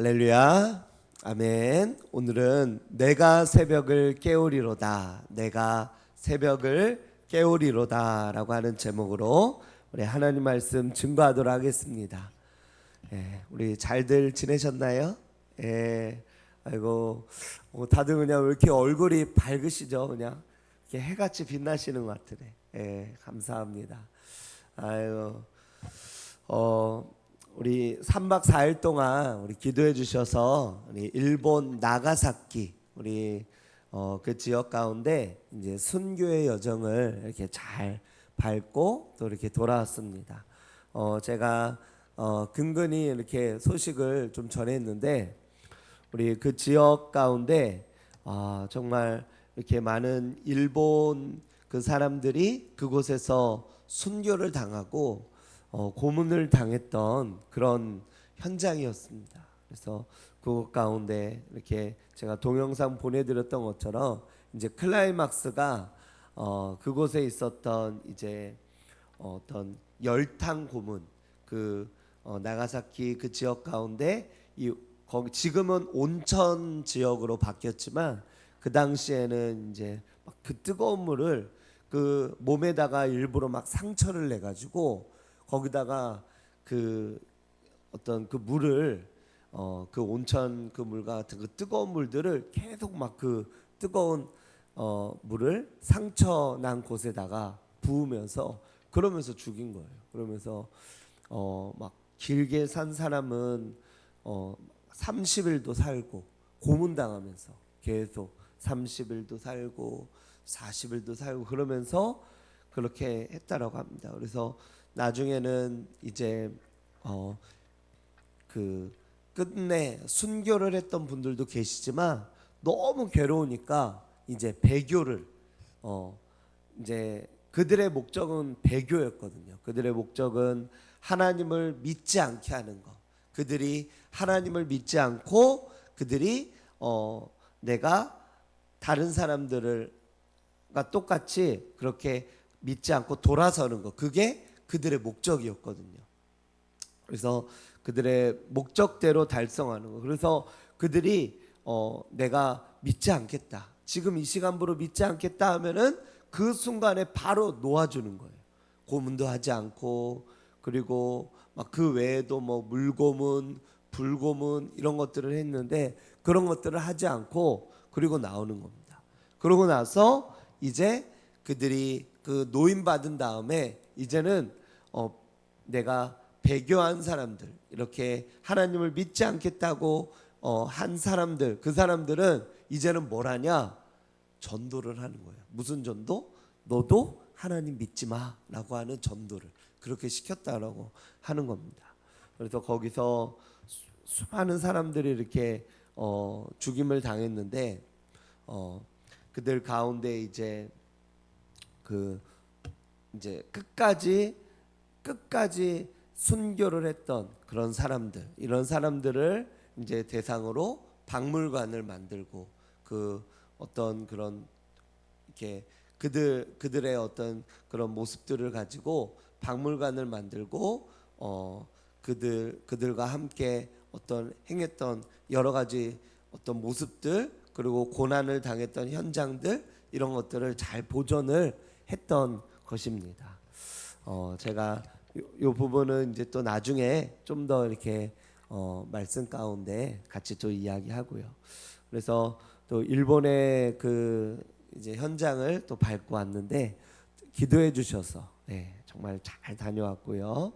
할렐루야, 아멘. 오늘은 내가 새벽을 깨우리로다, 내가 새벽을 깨우리로다 라고 하는 제목으로 우리 하나님 말씀 증거하도록 하겠습니다. 우리 잘들 지내셨나요? 아이고, 다들 그냥 왜 이렇게 얼굴이 밝으시죠? 그냥 이렇게 해같이 빛나시는 것 같으네. 감사합니다. 아이고, 우리 3박 4일 동안 우리 기도해 주셔서 우리 일본 나가사키 우리 그 지역 가운데 이제 순교의 여정을 이렇게 잘 밟고 또 이렇게 돌아왔습니다. 제가 근근히 이렇게 소식을 좀 전했는데 우리 그 지역 가운데 정말 이렇게 많은 일본 그 사람들이 그곳에서 순교를 당하고 고문을 당했던 그런 현장이었습니다. 그래서 그곳 가운데 이렇게 제가 동영상 보내드렸던 것처럼 이제 클라이막스가 그곳에 있었던 이제 어떤 열탕 고문 그 나가사키 그 지역 가운데 거기 지금은 온천 지역으로 바뀌었지만 그 당시에는 이제 막 그 뜨거운 물을 그 몸에다가 일부러 막 상처를 내 가지고 거기다가 그 어떤 그 물을 그 온천 그 물과 같은 그 뜨거운 물들을 계속 막 그 뜨거운 물을 상처 난 곳에다가 부으면서 그러면서 죽인 거예요. 그러면서 막 길게 산 사람은 30일도 살고 고문당하면서 계속 30일도 살고 40일도 살고 그러면서 그렇게 했다라고 합니다. 그래서 나중에는 이제 그 끝내 순교를 했던 분들도 계시지만 너무 괴로우니까 이제 배교를 이제 그들의 목적은 배교였거든요. 그들의 목적은 하나님을 믿지 않게 하는 것. 그들이 하나님을 믿지 않고 그들이 내가 다른 사람들과 똑같이 그렇게 믿지 않고 돌아서는 것. 그게 그들의 목적이었거든요. 그래서 그들의 목적대로 달성하는 거. 그래서 그들이 내가 믿지 않겠다. 지금 이 시간부로 믿지 않겠다 하면은 그 순간에 바로 놓아주는 거예요. 고문도 하지 않고 그리고 막 그 외에도 뭐 물고문, 불고문 이런 것들을 했는데 그런 것들을 하지 않고 그리고 나오는 겁니다. 그러고 나서 이제 그들이 그 노임 받은 다음에 이제는 내가 배교한 사람들 이렇게 하나님을 믿지 않겠다고 한 사람들 그 사람들은 이제는 뭘 하냐 전도를 하는 거예요. 무슨 전도? 너도 하나님 믿지 마라고 하는 전도를 그렇게 시켰다라고 하는 겁니다. 그래서 거기서 수많은 사람들이 이렇게 죽임을 당했는데 그들 가운데 이제 끝까지 순교를 했던 그런 사람들 이런 사람들을 이제 대상으로 박물관을 만들고 그 어떤 그런 이렇게 그들의 어떤 그런 모습들을 가지고 박물관을 만들고 그들과 함께 어떤 행했던 여러 가지 어떤 모습들 그리고 고난을 당했던 현장들 이런 것들을 잘 보존을 했던 것입니다. 제가 요 부분은 이제 또 나중에 좀 더 이렇게 말씀 가운데 같이 또 이야기하고요. 그래서 또 일본의 그 이제 현장을 또 밟고 왔는데 기도해 주셔서 정말 잘 다녀왔고요.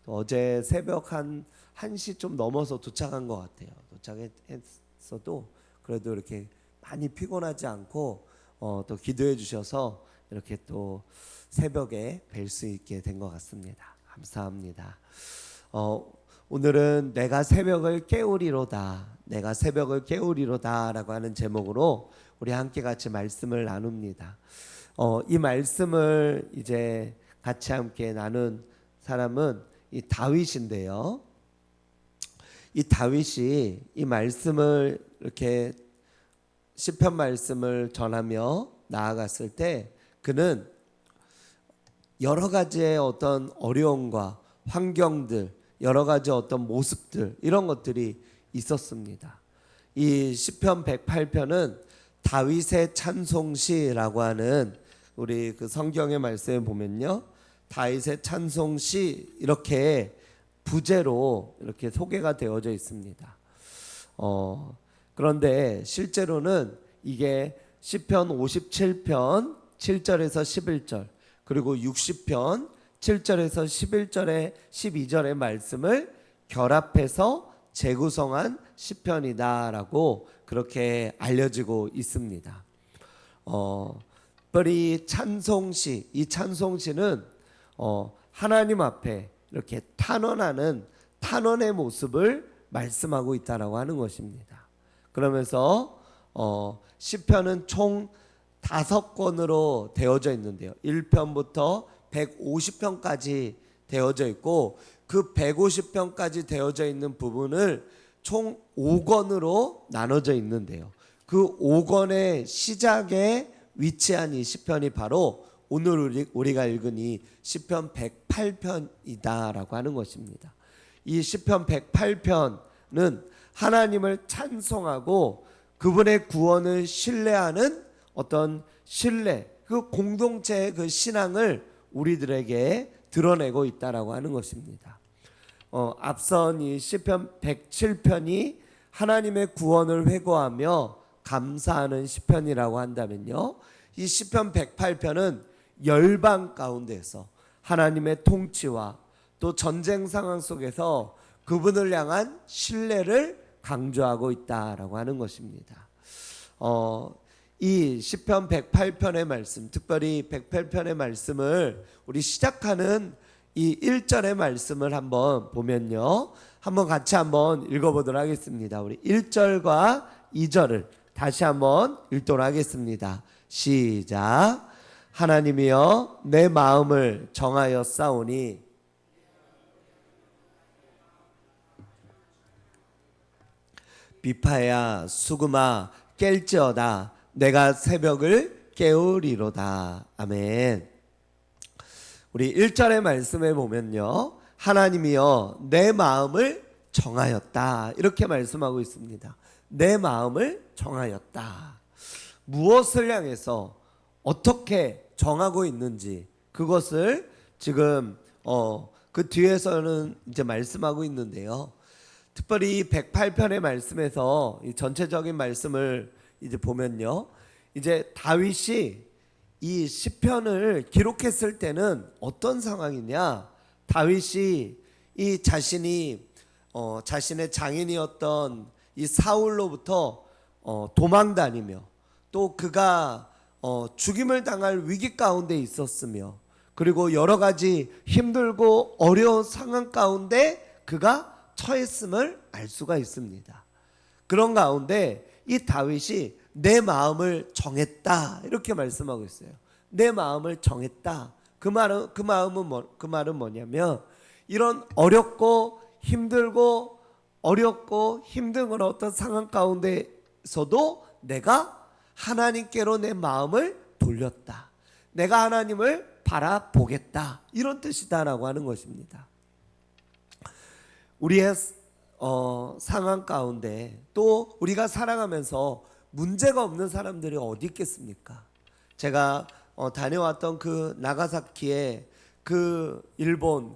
또 어제 새벽 한 1시 좀 넘어서 도착한 것 같아요. 도착했어도 그래도 이렇게 많이 피곤하지 않고 또 기도해 주셔서 이렇게 또 새벽에 뵐 수 있게 된 것 같습니다. 감사합니다. 오늘은 내가 새벽을 깨우리로다. 내가 새벽을 깨우리로다라고 하는 제목으로 우리 함께 같이 말씀을 나눕니다. 이 말씀을 이제 같이 함께 나눈 사람은 이 다윗인데요. 이 다윗이 이 말씀을 이렇게 시편 말씀을 전하며 나아갔을 때 그는 여러 가지의 어떤 어려움과 환경들, 여러 가지 어떤 모습들 이런 것들이 있었습니다. 이 시편 108편은 다윗의 찬송시라고 하는 우리 그 성경의 말씀에 보면요, 다윗의 찬송시 이렇게 부제로 이렇게 소개가 되어져 있습니다. 그런데 실제로는 이게 시편 57편 7절에서 11절 그리고 60편 7절에서 11절에 12절의 말씀을 결합해서 재구성한 시편이다라고 그렇게 알려지고 있습니다. 특별히 찬송시, 이 찬송시는 하나님 앞에 이렇게 탄원의 모습을 말씀하고 있다라고 하는 것입니다. 그러면서 시편은 총 5권으로 되어져 있는데요. 1편부터 150편까지 되어져 있고 그 150편까지 되어져 있는 부분을 총 5권으로 나눠져 있는데요. 그 5권의 시작에 위치한 이 시편이 바로 오늘 우리가 읽은 이 시편 108편이다라고 하는 것입니다. 이 시편 108편은 하나님을 찬송하고 그분의 구원을 신뢰하는 어떤 신뢰, 그 공동체의 그 신앙을 우리들에게 드러내고 있다라고 하는 것입니다. 앞선 이 시편 107편이 하나님의 구원을 회고하며 감사하는 시편이라고 한다면요, 이 시편 108편은 열방 가운데서 하나님의 통치와 또 전쟁 상황 속에서 그분을 향한 신뢰를 강조하고 있다라고 하는 것입니다. 이 시편 108편의 말씀, 특별히 108편의 말씀을 우리 시작하는 이 1절의 말씀을 한번 보면요, 한번 같이 한번 읽어보도록 하겠습니다. 우리 1절과 2절을 다시 한번 읽도록 하겠습니다. 시작. 하나님이여 내 마음을 정하여 싸우니 비파야 수금아 깰지어다 내가 새벽을 깨우리로다. 아멘. 우리 1절의 말씀에 보면요, 하나님이여 내 마음을 정하였다 이렇게 말씀하고 있습니다. 내 마음을 정하였다. 무엇을 향해서 어떻게 정하고 있는지 그것을 지금 그 뒤에서는 이제 말씀하고 있는데요. 특별히 108편의 말씀에서 이 전체적인 말씀을 이제 보면요, 이제 다윗이 이 시편을 기록했을 때는 어떤 상황이냐, 다윗이 이 자신이 자신의 장인이었던 이 사울로부터 도망 다니며 또 그가 죽임을 당할 위기 가운데 있었으며 그리고 여러 가지 힘들고 어려운 상황 가운데 그가 처했음을 알 수가 있습니다. 그런 가운데 이 다윗이 내 마음을 정했다 이렇게 말씀하고 있어요. 내 마음을 정했다. 그 말은 뭐냐면 이런 어렵고 힘들고 힘든 그런 어떤 상황 가운데서도 내가 하나님께로 내 마음을 돌렸다. 내가 하나님을 바라보겠다. 이런 뜻이다라고 하는 것입니다. 우리의 상황 가운데 또 우리가 살아가면서 문제가 없는 사람들이 어디 있겠습니까? 제가 다녀왔던 그 나가사키의 그 일본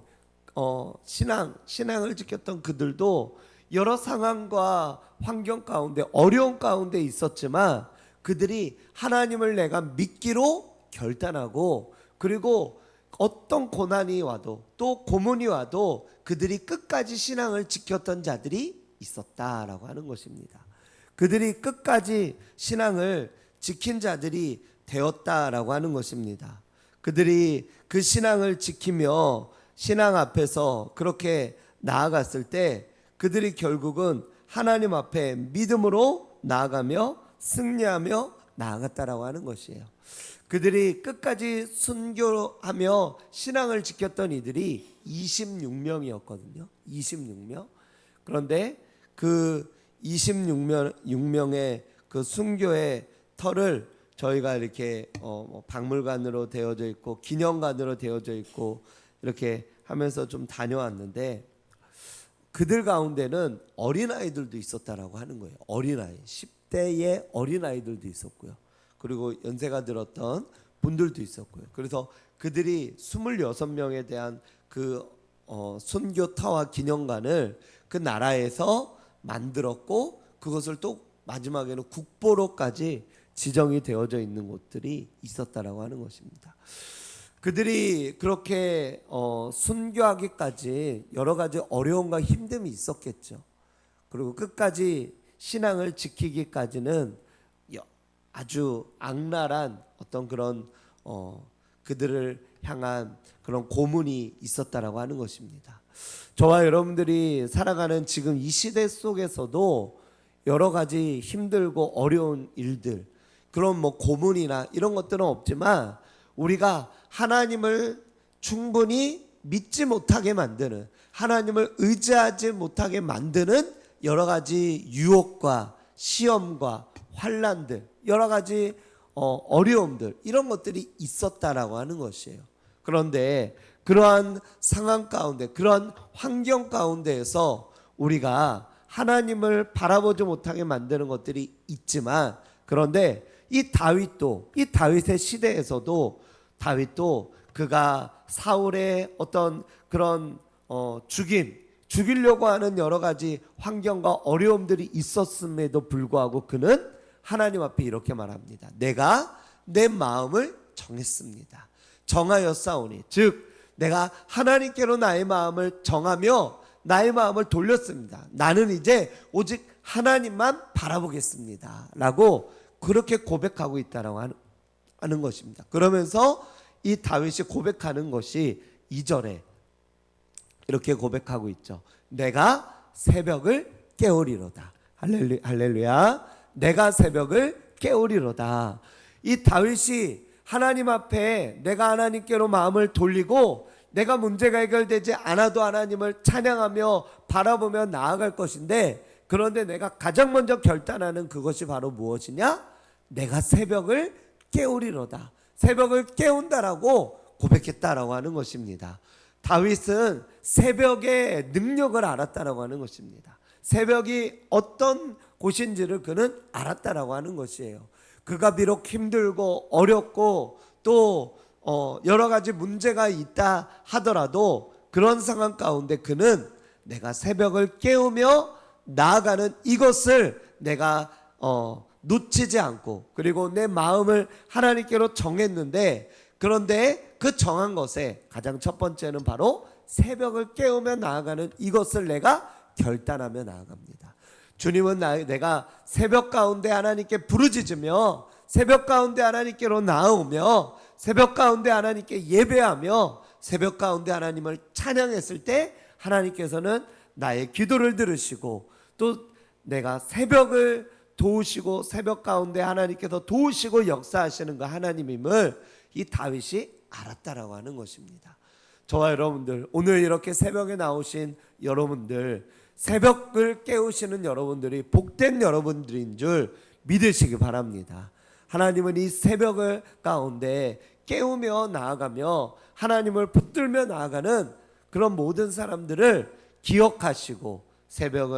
신앙을 지켰던 그들도 여러 상황과 환경 가운데 어려운 가운데 있었지만 그들이 하나님을 내가 믿기로 결단하고 그리고 어떤 고난이 와도 또 고문이 와도 그들이 끝까지 신앙을 지켰던 자들이 있었다라고 하는 것입니다. 그들이 끝까지 신앙을 지킨 자들이 되었다라고 하는 것입니다. 그들이 그 신앙을 지키며 신앙 앞에서 그렇게 나아갔을 때 그들이 결국은 하나님 앞에 믿음으로 나아가며 승리하며 나아갔다라고 하는 것이에요. 그들이 끝까지 순교하며 신앙을 지켰던 이들이 26명이었거든요. 26명. 그런데 그 26명의 그 순교의 터를 저희가 이렇게 박물관으로 되어져 있고 기념관으로 되어져 있고 이렇게 하면서 좀 다녀왔는데 그들 가운데는 어린아이들도 있었다라고 하는 거예요. 어린아이, 10대의 어린아이들도 있었고요. 그리고 연세가 들었던 분들도 있었고요. 그래서 그들이 26명에 대한 그 순교타와 기념관을 그 나라에서 만들었고, 그것을 또 마지막에는 국보로까지 지정이 되어져 있는 곳들이 있었다라고 하는 것입니다. 그들이 그렇게 순교하기까지 여러 가지 어려움과 힘듦이 있었겠죠. 그리고 끝까지 신앙을 지키기까지는 아주 악랄한 어떤 그런 그들을 향한 그런 고문이 있었다라고 하는 것입니다. 저와 여러분들이 살아가는 지금 이 시대 속에서도 여러 가지 힘들고 어려운 일들, 그런 뭐 고문이나 이런 것들은 없지만, 우리가 하나님을 충분히 믿지 못하게 만드는, 하나님을 의지하지 못하게 만드는 여러 가지 유혹과 시험과 환난들, 여러 가지 어려움들, 이런 것들이 있었다라고 하는 것이에요. 그런데 그러한 상황 가운데, 그러한 환경 가운데에서 우리가 하나님을 바라보지 못하게 만드는 것들이 있지만, 그런데 이 다윗의 시대에서도 다윗도 그가 사울의 어떤 그런 죽이려고 하는 여러 가지 환경과 어려움들이 있었음에도 불구하고 그는 하나님 앞에 이렇게 말합니다. 내가 내 마음을 정했습니다. 정하였사오니, 즉 내가 하나님께로 나의 마음을 정하며 나의 마음을 돌렸습니다. 나는 이제 오직 하나님만 바라보겠습니다 라고 그렇게 고백하고 있다라고 하는 것입니다. 그러면서 이 다윗이 고백하는 것이 2절에 이렇게 고백하고 있죠. 내가 새벽을 깨우리로다. 할렐루야. 내가 새벽을 깨우리로다. 이 다윗이 하나님 앞에 내가 하나님께로 마음을 돌리고 내가 문제가 해결되지 않아도 하나님을 찬양하며 바라보며 나아갈 것인데, 그런데 내가 가장 먼저 결단하는 그것이 바로 무엇이냐? 내가 새벽을 깨우리로다. 새벽을 깨운다라고 고백했다라고 하는 것입니다. 다윗은 새벽의 능력을 알았다라고 하는 것입니다. 새벽이 어떤 곳인지를 그는 알았다라고 하는 것이에요. 그가 비록 힘들고 어렵고 또 여러 가지 문제가 있다 하더라도 그런 상황 가운데 그는 내가 새벽을 깨우며 나아가는 이것을 내가 놓치지 않고, 그리고 내 마음을 하나님께로 정했는데, 그런데 그 정한 것에 가장 첫 번째는 바로 새벽을 깨우며 나아가는 이것을 내가 결단하며 나아갑니다. 주님은 내가 새벽 가운데 하나님께 부르짖으며 새벽 가운데 하나님께로 나아오며 새벽 가운데 하나님께 예배하며 새벽 가운데 하나님을 찬양했을 때 하나님께서는 나의 기도를 들으시고, 또 내가 새벽을 도우시고 새벽 가운데 하나님께서 도우시고 역사하시는 그 하나님임을 이 다윗이 알았다라고 하는 것입니다. 저와 여러분들, 오늘 이렇게 새벽에 나오신 여러분들, 새벽을 깨우시는 여러분들이 복된 여러분들인 줄 믿으시기 바랍니다. 하나님은 이 새벽을 가운데 깨우며 나아가며 하나님을 붙들며 나아가는 그런 모든 사람들을 기억하시고 새벽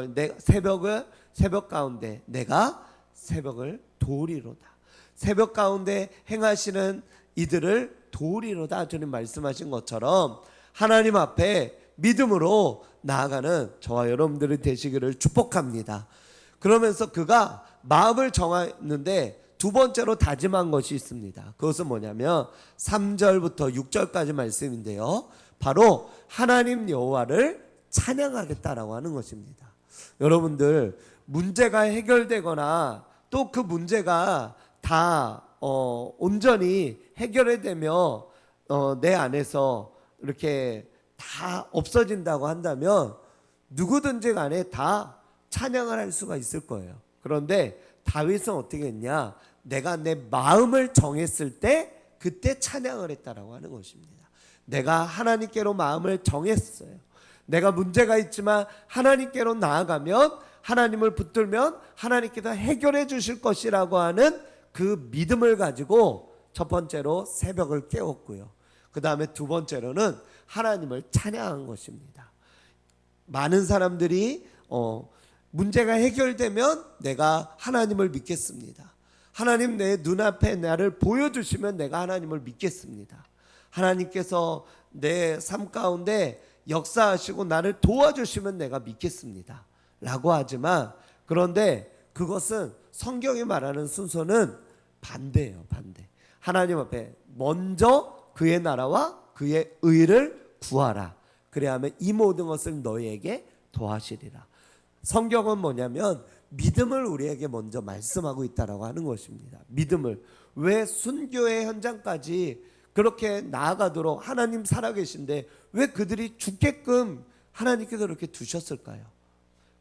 가운데 내가 새벽을 도우리로다. 새벽 가운데 행하시는 이들을 도우리로다. 주님 말씀하신 것처럼 하나님 앞에 믿음으로 나아가는 저와 여러분들이 되시기를 축복합니다. 그러면서 그가 마음을 정했는데 두 번째로 다짐한 것이 있습니다. 그것은 뭐냐면 3절부터 6절까지 말씀인데요, 바로 하나님 여호와를 찬양하겠다라고 하는 것입니다. 여러분들, 문제가 해결되거나 또 그 문제가 다 온전히 해결이 되며 내 안에서 이렇게 다 없어진다고 한다면 누구든지 간에 다 찬양을 할 수가 있을 거예요. 그런데 다윗은 어떻게 했냐? 내가 내 마음을 정했을 때 그때 찬양을 했다라고 하는 것입니다. 내가 하나님께로 마음을 정했어요. 내가 문제가 있지만 하나님께로 나아가면, 하나님을 붙들면 하나님께서 해결해 주실 것이라고 하는 그 믿음을 가지고 첫 번째로 새벽을 깨웠고요. 그 다음에 두 번째로는 하나님을 찬양한 것입니다. 많은 사람들이 문제가 해결되면 내가 하나님을 믿겠습니다. 하나님 내 눈앞에 나를 보여주시면 내가 하나님을 믿겠습니다. 하나님께서 내 삶 가운데 역사하시고 나를 도와주시면 내가 믿겠습니다 라고 하지만, 그런데 그것은 성경이 말하는 순서는 반대예요. 반대. 하나님 앞에 먼저 그의 나라와 그의 의를 구하라. 그래야 하면 이 모든 것을 너희에게 더하시리라. 성경은 뭐냐면 믿음을 우리에게 먼저 말씀하고 있다라고 하는 것입니다. 믿음을. 왜 순교의 현장까지 그렇게 나아가도록 하나님 살아계신데 왜 그들이 죽게끔 하나님께서 그렇게 두셨을까요?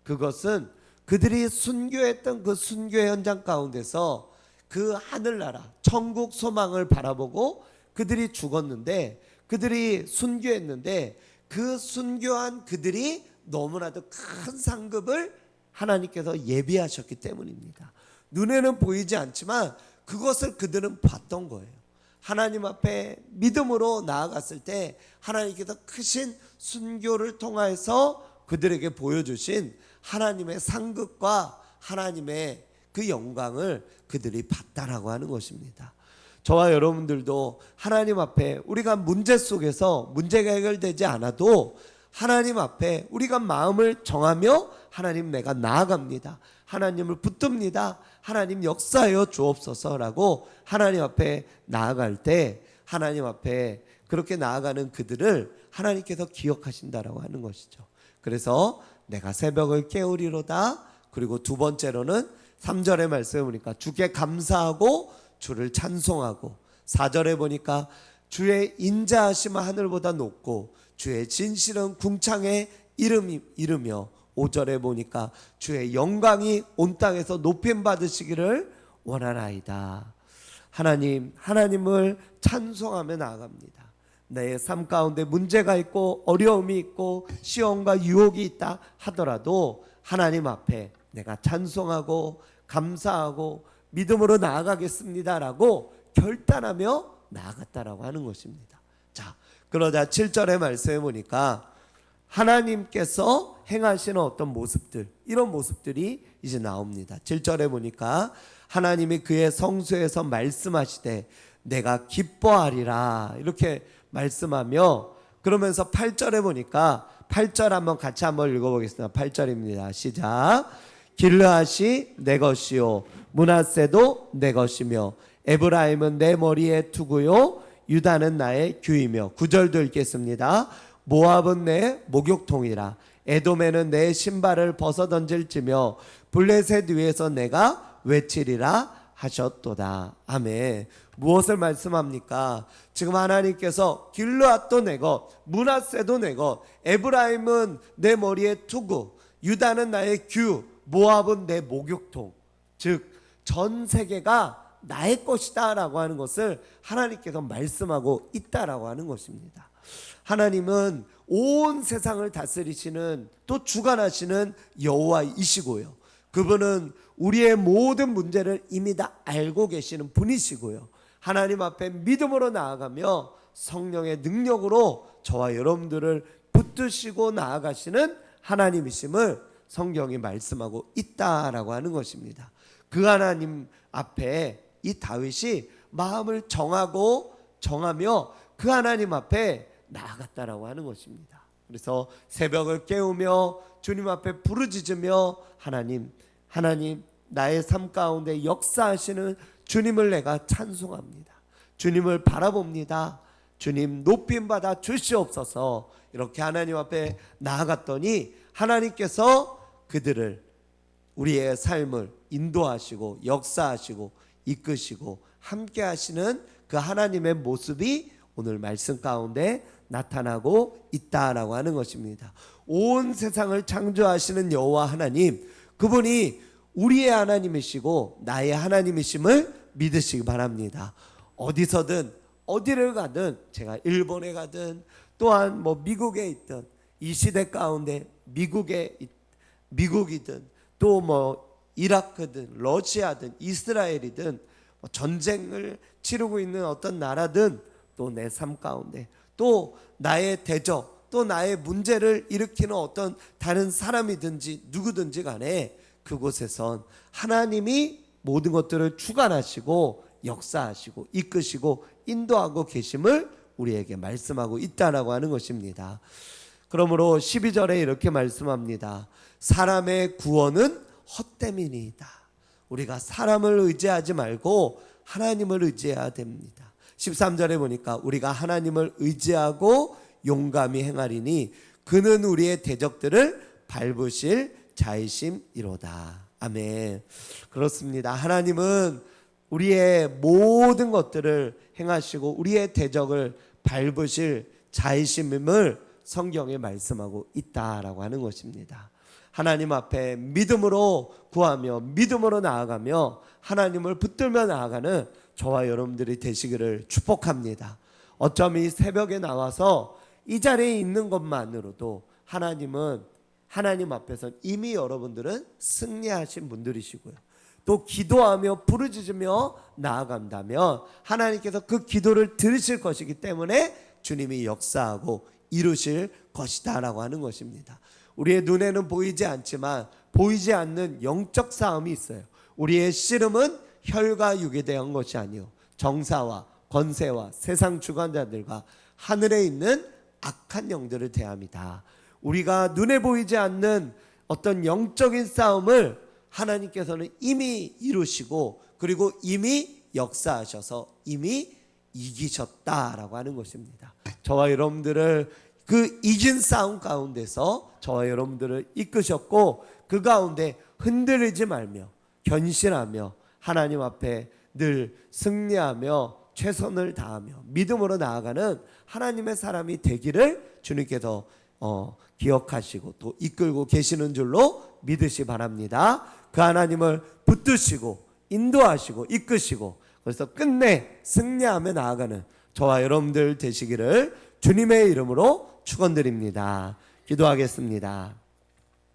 그것은 그들이 순교했던 그 순교의 현장 가운데서 그 하늘나라 천국 소망을 바라보고 그들이 죽었는데, 그들이 순교했는데 그 순교한 그들이 너무나도 큰 상급을 하나님께서 예비하셨기 때문입니다. 눈에는 보이지 않지만 그것을 그들은 봤던 거예요. 하나님 앞에 믿음으로 나아갔을 때 하나님께서 크신 순교를 통해서 그들에게 보여주신 하나님의 상급과 하나님의 그 영광을 그들이 봤다라고 하는 것입니다. 저와 여러분들도 하나님 앞에 우리가 문제 속에서 문제가 해결되지 않아도 하나님 앞에 우리가 마음을 정하며 하나님 내가 나아갑니다, 하나님을 붙듭니다, 하나님 역사하여 주옵소서라고 하나님 앞에 나아갈 때 하나님 앞에 그렇게 나아가는 그들을 하나님께서 기억하신다라고 하는 것이죠. 그래서 내가 새벽을 깨우리로다. 그리고 두 번째로는 3절의 말씀에 보니까 주께 감사하고 주를 찬송하고, 4절에 보니까 주의 인자하심은 하늘보다 높고 주의 진실은 궁창에 이르며, 5절에 보니까 주의 영광이 온 땅에서 높임 받으시기를 원하나이다. 하나님을 찬송하며 나아갑니다. 내 삶 가운데 문제가 있고 어려움이 있고 시험과 유혹이 있다 하더라도 하나님 앞에 내가 찬송하고 감사하고 믿음으로 나아가겠습니다라고 결단하며 나아갔다라고 하는 것입니다. 자, 그러자 7절의 말씀에 보니까 하나님께서 행하시는 어떤 모습들, 이런 모습들이 이제 나옵니다. 7절에 보니까 하나님이 그의 성소에서 말씀하시되 내가 기뻐하리라 이렇게 말씀하며, 그러면서 8절에 보니까 8절 한번 같이 한번 읽어보겠습니다. 8절입니다. 시작. 길르앗이 내 것이요 므낫세도 내 것이며 에브라임은 내 머리에 투구요 유다는 나의 규이며. 9절도 읽겠습니다. 모압은 내 목욕통이라 에돔에는 내 신발을 벗어던질지며 블레셋 위에서 내가 외치리라 하셨도다. 아멘. 무엇을 말씀합니까? 지금 하나님께서 길르앗도 내 것, 므낫세도 내 것, 에브라임은 내 머리에 투구, 유다는 나의 규, 모압은 내 목욕통, 즉 전 세계가 나의 것이다 라고 하는 것을 하나님께서 말씀하고 있다라고 하는 것입니다. 하나님은 온 세상을 다스리시는, 또 주관하시는 여호와이시고요, 그분은 우리의 모든 문제를 이미 다 알고 계시는 분이시고요, 하나님 앞에 믿음으로 나아가며 성령의 능력으로 저와 여러분들을 붙드시고 나아가시는 하나님이심을 성경이 말씀하고 있다라고 하는 것입니다. 그 하나님 앞에 이 다윗이 마음을 정하며 그 하나님 앞에 나아갔다라고 하는 것입니다. 그래서 새벽을 깨우며 주님 앞에 부르짖으며 하나님 나의 삶 가운데 역사하시는 주님을 내가 찬송합니다, 주님을 바라봅니다, 주님 높임받아 주시옵소서. 이렇게 하나님 앞에 나아갔더니 하나님께서 그들을, 우리의 삶을 인도하시고 역사하시고 이끄시고 함께 하시는 그 하나님의 모습이 오늘 말씀 가운데 나타나고 있다라고 하는 것입니다. 온 세상을 창조하시는 여호와 하나님, 그분이 우리의 하나님이시고 나의 하나님이심을 믿으시기 바랍니다. 어디서든 어디를 가든, 제가 일본에 가든 또한 미국에 있든, 이 시대 가운데 미국이든 또 이라크든 러시아든 이스라엘이든 전쟁을 치르고 있는 어떤 나라든, 또 내 삶 가운데 또 나의 대적, 또 나의 문제를 일으키는 어떤 다른 사람이든지 누구든지 간에 그곳에선 하나님이 모든 것들을 주관하시고 역사하시고 이끄시고 인도하고 계심을 우리에게 말씀하고 있다라고 하는 것입니다. 그러므로 12절에 이렇게 말씀합니다. 사람의 구원은 헛됨이니이다. 우리가 사람을 의지하지 말고 하나님을 의지해야 됩니다. 13절에 보니까 우리가 하나님을 의지하고 용감히 행하리니 그는 우리의 대적들을 밟으실 자이심이로다. 아멘. 그렇습니다. 하나님은 우리의 모든 것들을 행하시고 우리의 대적을 밟으실 자이심임을 성경에 말씀하고 있다라고 하는 것입니다. 하나님 앞에 믿음으로 구하며 믿음으로 나아가며 하나님을 붙들며 나아가는 저와 여러분들이 되시기를 축복합니다. 어쩜 이 새벽에 나와서 이 자리에 있는 것만으로도 하나님은 하나님 앞에서 이미 여러분들은 승리하신 분들이시고요. 또 기도하며 부르짖으며 나아간다면 하나님께서 그 기도를 들으실 것이기 때문에 주님이 역사하고 이루실 것이다 라고 하는 것입니다. 우리의 눈에는 보이지 않지만 보이지 않는 영적 싸움이 있어요. 우리의 씨름은 혈과 육에 대한 것이 아니요 정사와 권세와 세상 주관자들과 하늘에 있는 악한 영들을 대합니다. 우리가 눈에 보이지 않는 어떤 영적인 싸움을 하나님께서는 이미 이루시고 그리고 이미 역사하셔서 이미 이기셨다라고 하는 것입니다. 저와 여러분들을 그 이긴 싸움 가운데서 저와 여러분들을 이끄셨고 그 가운데 흔들리지 말며 견실하며 하나님 앞에 늘 승리하며 최선을 다하며 믿음으로 나아가는 하나님의 사람이 되기를 주님께서 기억하시고 또 이끌고 계시는 줄로 믿으시 바랍니다. 그 하나님을 붙드시고 인도하시고 이끄시고 그래서 끝내 승리하며 나아가는 저와 여러분들 되시기를 주님의 이름으로 축원드립니다. 기도하겠습니다.